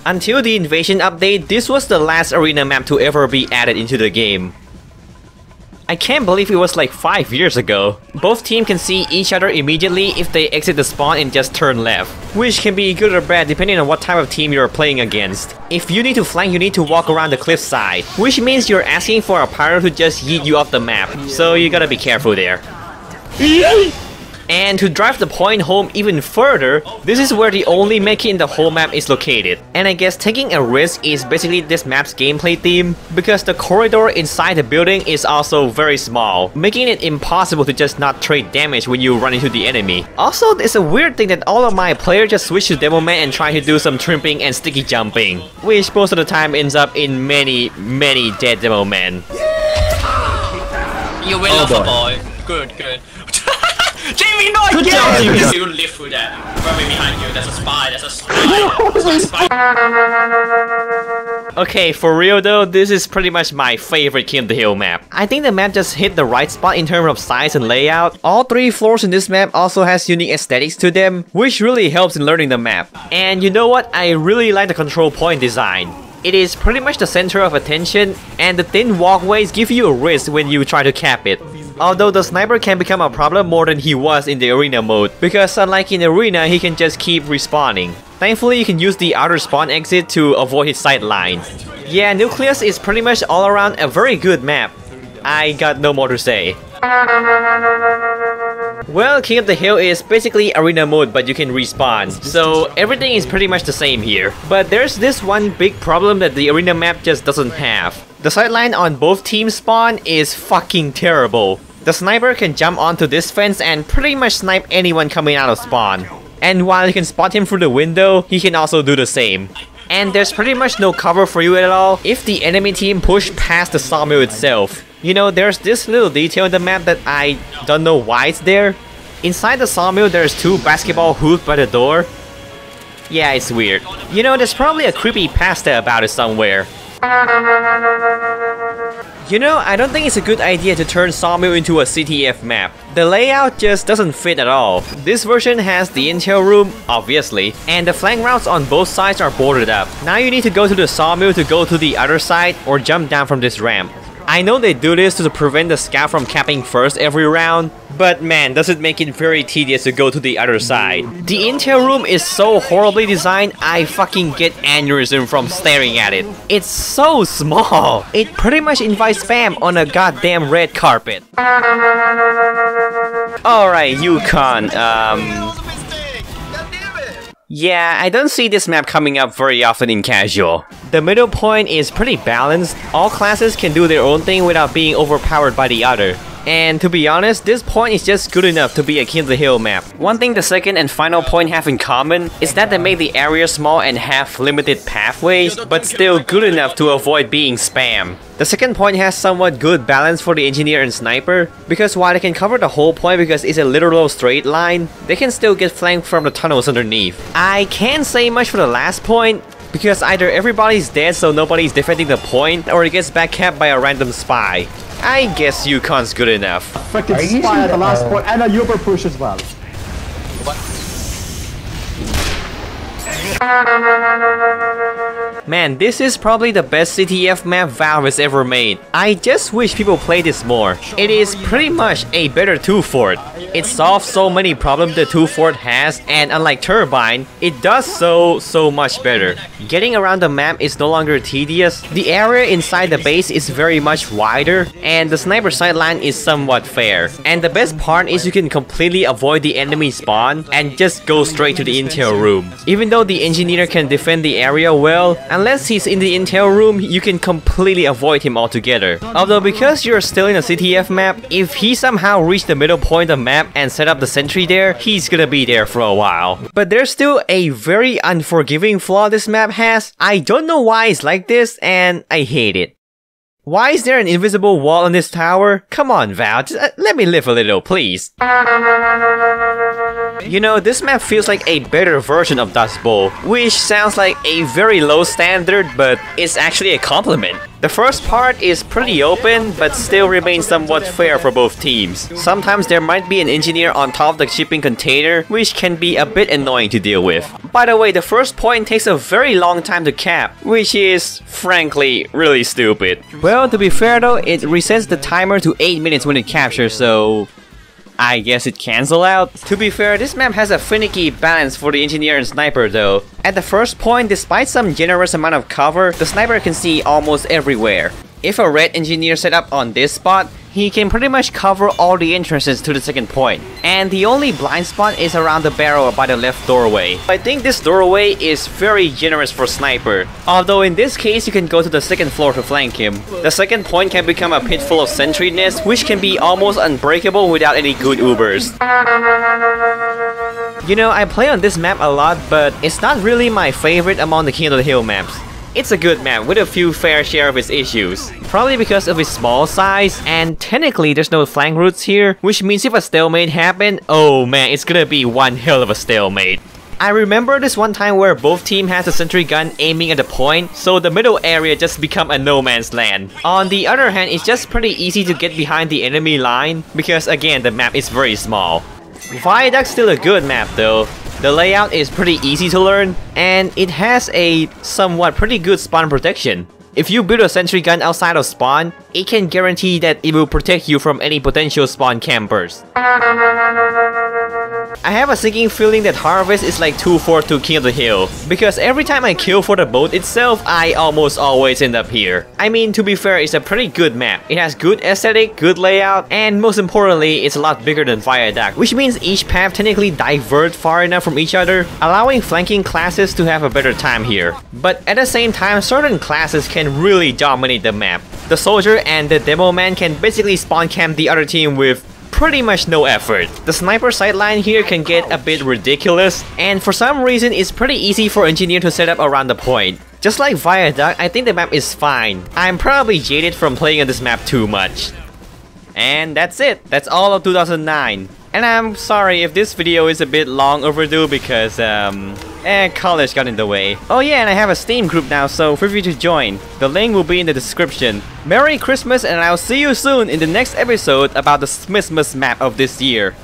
Until the invasion update, this was the last arena map to ever be added into the game. I can't believe it was like 5 years ago. Both teams can see each other immediately if they exit the spawn and just turn left, which can be good or bad depending on what type of team you're playing against. If you need to flank, you need to walk around the cliff side, which means you're asking for a partner to just yeet you off the map, so you gotta be careful there. And to drive the point home even further, this is where the only medkit in the whole map is located. And I guess taking a risk is basically this map's gameplay theme, because the corridor inside the building is also very small, making it impossible to just not trade damage when you run into the enemy. Also, it's a weird thing that all of my players just switch to Demo Man and try to do some tripping and sticky jumping, which most of the time ends up in many dead Demo Men. You will love a boy. Good. Jamie, no! Good job, Jamie. You live through that. Right behind you, there's a spy, there's a spy. Okay, for real though, this is pretty much my favorite King of the Hill map. I think the map just hit the right spot in terms of size and layout. All 3 floors in this map also has unique aesthetics to them, which really helps in learning the map. And you know what? I really like the control point design. It is pretty much the center of attention, and the thin walkways give you a risk when you try to cap it. Although the sniper can become a problem more than he was in the arena mode, because unlike in arena, he can just keep respawning. Thankfully, you can use the outer spawn exit to avoid his sight line. Yeah, Nucleus is pretty much all around a very good map. I got no more to say. Well, King of the Hill is basically arena mode, but you can respawn, so everything is pretty much the same here. But there's this one big problem that the arena map just doesn't have. The sightline on both teams' spawn is fucking terrible. The sniper can jump onto this fence and pretty much snipe anyone coming out of spawn. And while you can spot him through the window, he can also do the same. And there's pretty much no cover for you at all if the enemy team push past the sawmill itself. You know, there's this little detail in the map that I don't know why it's there. Inside the sawmill, there's 2 basketball hoops by the door. Yeah, it's weird. You know, there's probably a creepypasta about it somewhere. You know, I don't think it's a good idea to turn Sawmill into a CTF map. The layout just doesn't fit at all. This version has the intel room, obviously, and the flank routes on both sides are boarded up. Now you need to go to the Sawmill to go to the other side or jump down from this ramp. I know they do this to prevent the scout from capping first every round, but man, does it make it very tedious to go to the other side. The intel room is so horribly designed, I fucking get aneurysm from staring at it. It's so small. It pretty much invites spam on a goddamn red carpet. Alright, Yukon, yeah, I don't see this map coming up very often in casual. The middle point is pretty balanced. All classes can do their own thing without being overpowered by the other. And to be honest, this point is just good enough to be a King of the Hill map. One thing the second and final point have in common is that they make the area small and have limited pathways, but still good enough to avoid being spam. The second point has somewhat good balance for the engineer and sniper, because while they can cover the whole point because it's a literal straight line, they can still get flanked from the tunnels underneath. I can't say much for the last point, because either everybody's dead so nobody's defending the point, or it gets backcapped by a random spy. I guess Yukon's good enough. Freaking spy at the last point, and a Uber push as well. Man, this is probably the best CTF map Valve has ever made. I just wish people play this more. It is pretty much a better 2-fort. It solves so many problems the 2-fort has, and unlike Turbine, it does so much better. Getting around the map is no longer tedious, the area inside the base is very much wider, and the sniper sideline is somewhat fair. And the best part is you can completely avoid the enemy spawn and just go straight to the intel room. Even though the engineer can defend the area well, unless he's in the intel room, you can completely avoid him altogether. Although because you're still in a CTF map, if he somehow reached the middle point of the map and set up the sentry there, he's gonna be there for a while. But there's still a very unforgiving flaw this map has. I don't know why it's like this, and I hate it. Why is there an invisible wall on this tower? Come on, Val, just, let me live a little, please. You know, this map feels like a better version of Dust Bowl, which sounds like a very low standard, but it's actually a compliment. The first part is pretty open, but still remains somewhat fair for both teams. Sometimes there might be an engineer on top of the shipping container, which can be a bit annoying to deal with. By the way, the first point takes a very long time to cap, which is, frankly, really stupid. Well, to be fair though, it resets the timer to 8 minutes when it captures, so I guess it cancels out. To be fair, this map has a finicky balance for the engineer and sniper though. At the first point, despite some generous amount of cover, the sniper can see almost everywhere. If a red engineer set up on this spot, he can pretty much cover all the entrances to the second point. And the only blind spot is around the barrel by the left doorway. I think this doorway is very generous for sniper. Although in this case you can go to the second floor to flank him. The second point can become a pit full of sentry nests, which can be almost unbreakable without any good Ubers. You know, I play on this map a lot, but it's not really my favorite among the King of the Hill maps. It's a good map with a few fair share of its issues. Probably because of its small size, and technically there's no flank routes here, which means if a stalemate happened, oh man, it's gonna be one hell of a stalemate. I remember this one time where both team has a sentry gun aiming at the point, so the middle area just become a no man's land. On the other hand, it's just pretty easy to get behind the enemy line, because again, the map is very small. Viaduct's still a good map though. The layout is pretty easy to learn, and it has a somewhat pretty good spawn protection. If you build a sentry gun outside of spawn, it can guarantee that it will protect you from any potential spawn campers. I have a sinking feeling that Harvest is like 2-4 to King of the Hill, because every time I kill for the boat itself, I almost always end up here. I mean, to be fair, it's a pretty good map. It has good aesthetic, good layout, and most importantly, it's a lot bigger than Viaduct, which means each path technically diverges far enough from each other, allowing flanking classes to have a better time here. But at the same time, certain classes can really dominate the map. The soldier and the demo man can basically spawn camp the other team with pretty much no effort. The sniper sideline here can get a bit ridiculous, and for some reason it's pretty easy for engineer to set up around the point. Just like Viaduct, I think the map is fine. I'm probably jaded from playing on this map too much. And that's it. That's all of 2009. And I'm sorry if this video is a bit long overdue because college got in the way. Oh yeah, and I have a Steam group now, so feel free to join. The link will be in the description. Merry Christmas, and I'll see you soon in the next episode about the Smithmas map of this year.